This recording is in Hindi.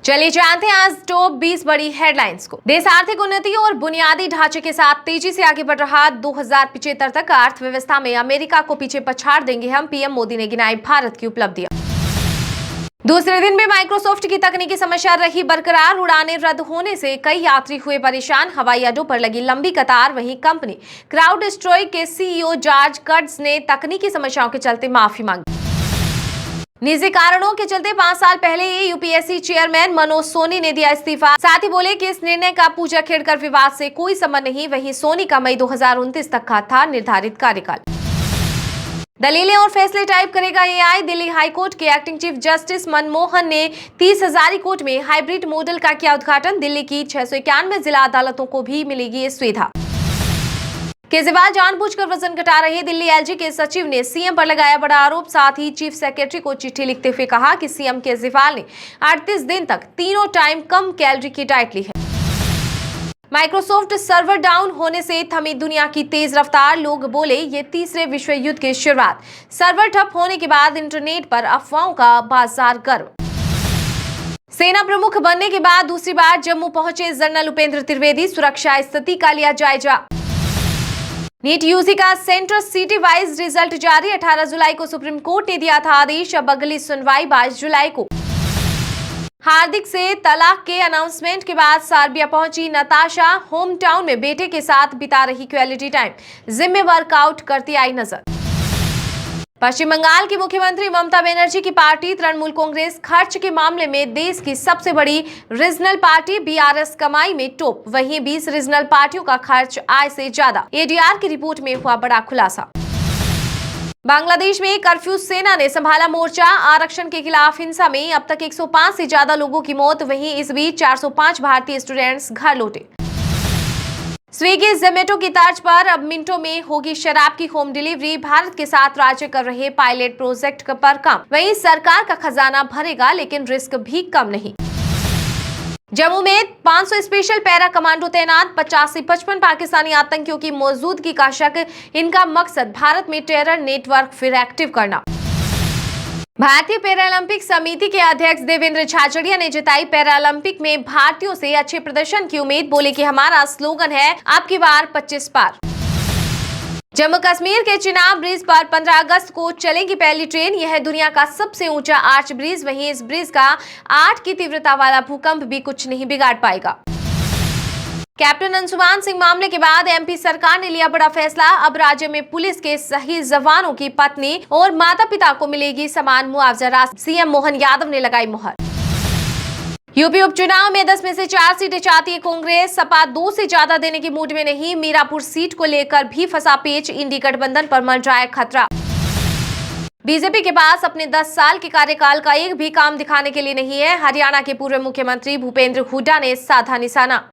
चलिए जानते हैं आज टॉप 20 बड़ी हेडलाइंस को। देश आर्थिक उन्नति और बुनियादी ढांचे के साथ तेजी से आगे बढ़ रहा। 2075 तक अर्थव्यवस्था में अमेरिका को पीछे पछाड़ देंगे हम, पीएम मोदी ने गिनाई भारत की उपलब्धियां। दूसरे दिन भी माइक्रोसॉफ्ट की तकनीकी समस्या रही बरकरार। उड़ानें रद्द होने से कई यात्री हुए परेशान। हवाई अड्डों पर लगी लंबी कतार। वहीं कंपनी क्राउडस्ट्राइक के सीईओ जॉर्ज कर्ट्ज ने तकनीकी समस्याओं के चलते माफी मांगी। निजी कारणों के चलते 5 साल पहले यूपीएससी चेयरमैन मनोज सोनी ने दिया इस्तीफा। साथ ही बोले कि इस निर्णय का पूजा खेड़कर विवाद से कोई संबंध नहीं। वहीं सोनी का मई 2029 तक का था निर्धारित कार्यकाल। दलीलें और फैसले टाइप करेगा एआई। दिल्ली हाईकोर्ट के एक्टिंग चीफ जस्टिस मनमोहन ने 30 हजारी कोर्ट में हाइब्रिड मॉडल का किया उद्घाटन। दिल्ली की 691 जिला अदालतों को भी मिलेगी ये सुविधा। केजरीवाल जानबूझकर वजन घटा रहे। दिल्ली एलजी के सचिव ने सीएम पर लगाया बड़ा आरोप। साथ ही चीफ सेक्रेटरी को चिट्ठी लिखते हुए कहा कि सीएम केजरीवाल ने 38 दिन तक तीनों टाइम कम कैलोरी की डाइट ली है। माइक्रोसॉफ्ट सर्वर डाउन होने से थमी दुनिया की तेज रफ्तार। लोग बोले ये तीसरे विश्व युद्ध की शुरुआत। सर्वर ठप होने के बाद इंटरनेट पर अफवाहों का बाजार गर्म। सेना प्रमुख बनने के बाद दूसरी बार जम्मू पहुंचे जनरल उपेंद्र त्रिवेदी। सुरक्षा स्थिति का लिया जायजा। नीट यूजी का सेंटर सिटी वाइज रिजल्ट जारी। 18 जुलाई को सुप्रीम कोर्ट ने दिया था आदेश। अब अगली सुनवाई 22 जुलाई को। हार्दिक से तलाक के अनाउंसमेंट के बाद सर्बिया पहुंची नताशा। होम टाउन में बेटे के साथ बिता रही क्वालिटी टाइम। जिम में वर्कआउट करती आई नजर। पश्चिम बंगाल की मुख्यमंत्री ममता बनर्जी की पार्टी तृणमूल कांग्रेस खर्च के मामले में देश की सबसे बड़ी रीजनल पार्टी। बीआरएस कमाई में टॉप। वहीं 20 रीजनल पार्टियों का खर्च आय से ज्यादा। एडीआर की रिपोर्ट में हुआ बड़ा खुलासा। बांग्लादेश में कर्फ्यू सेना ने संभाला मोर्चा। आरक्षण के खिलाफ हिंसा में अब तक 105 से ज्यादा लोगों की मौत। वहीं इस बीच 405 भारतीय स्टूडेंट्स घर लौटे। स्विगी जोमेटो की तर्ज पर अब मिनटों में होगी शराब की होम डिलीवरी। भारत के साथ राज्य कर रहे पायलट प्रोजेक्ट पर काम। वहीं सरकार का खजाना भरेगा लेकिन रिस्क भी कम नहीं। जम्मू में 500 स्पेशल पैरा कमांडो तैनात। 50 से 55 पाकिस्तानी आतंकियों की मौजूदगी का शक। इनका मकसद भारत में टेरर नेटवर्क फिर एक्टिव करना। भारतीय पैरालंपिक समिति के अध्यक्ष देवेंद्र झाझड़िया ने जताई पैरालंपिक में भारतीयों से अच्छे प्रदर्शन की उम्मीद। बोले कि हमारा स्लोगन है आपकी बार 25 पार। जम्मू कश्मीर के चिनाब ब्रिज पर 15 अगस्त को चलेगी पहली ट्रेन। यह दुनिया का सबसे ऊंचा आर्च ब्रिज। वहीं इस ब्रिज का 8 की तीव्रता वाला भूकंप भी कुछ नहीं बिगाड़ पाएगा। कैप्टन अंशुमान सिंह मामले के बाद एमपी सरकार ने लिया बड़ा फैसला। अब राज्य में पुलिस के शहीद जवानों की पत्नी और माता पिता को मिलेगी समान मुआवजा राशि। सीएम मोहन यादव ने लगाई मुहर। यूपी उपचुनाव में 10 में से 4 सीटें चाहती है कांग्रेस। सपा 2 से ज्यादा देने की मूड में नहीं। मीरापुर सीट को लेकर भी फंसा पेच। इंडी गठबंधन पर मंडराया खतरा। बीजेपी के पास अपने 10 साल के कार्यकाल का एक भी काम दिखाने के लिए नहीं है। हरियाणा के पूर्व मुख्यमंत्री भूपेंद्र हुड्डा ने साधा निशाना।